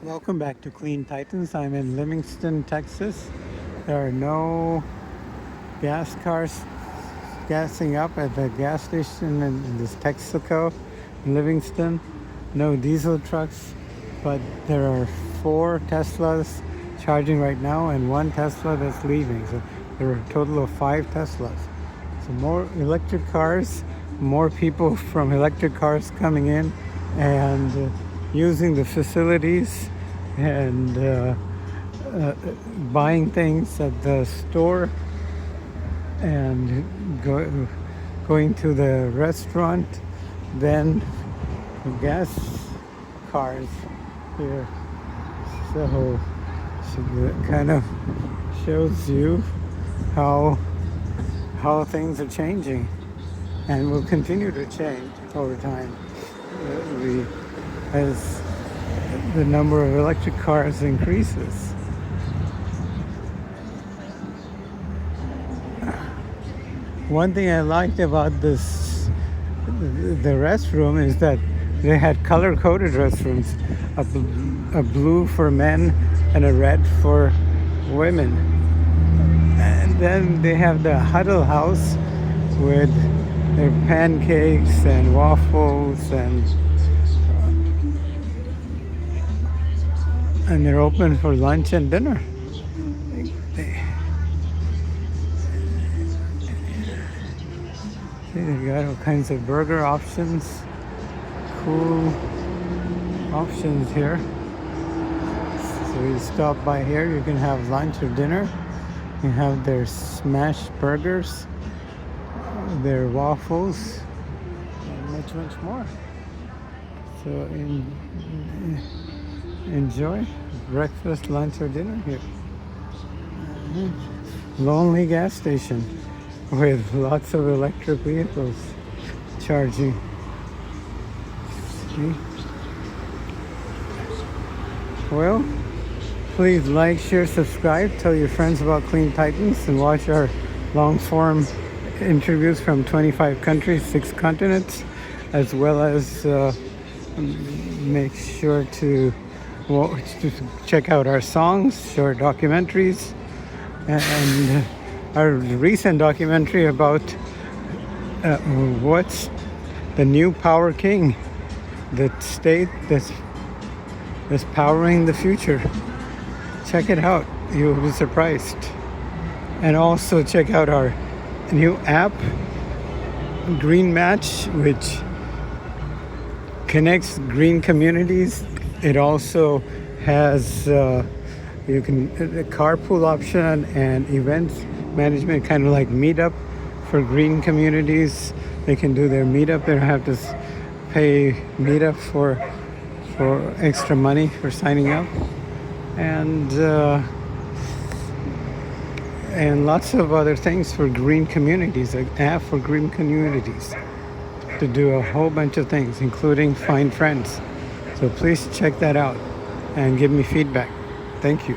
Welcome back to Clean Titans. I'm in Livingston, Texas. There are no gas cars gassing up at the gas station in this Texaco in Livingston. No diesel trucks, but there are 4 Teslas charging right now and 1 Tesla that's leaving. So there are a total of 5 Teslas. So more electric cars, more people from electric cars coming in and using the facilities and buying things at the store and going to the restaurant, then gas cars here. So it kind of shows you how things are changing and will continue to change over time as the number of electric cars increases. One thing I liked about the restroom is that they had color-coded restrooms, a blue for men and a red for women. And then they have the huddle house with their pancakes and waffles and they're open for lunch and dinner. They've got all kinds of burger options, cool options here. So you stop by here, you can have lunch or dinner. You have their smashed burgers, their waffles, and much more. So enjoy breakfast, lunch, or dinner here. Lonely gas station with lots of electric vehicles charging. See? Well, please like, share, subscribe, tell your friends about Clean Titans, and watch our long-form interviews from 25 countries, 6 continents, as well as make sure to check out our songs, short documentaries, and our recent documentary about what's the new power king, the state that's powering the future. Check it out, you'll be surprised. And also check out our new app, Green Match, which connects green communities. It also has a carpool option and events management, kind of like Meetup for green communities. They can do their Meetup. They don't have to pay Meetup for extra money for signing up, and lots of other things for green communities. An app for green communities to do a whole bunch of things, including find friends. So please check that out and give me feedback. Thank you.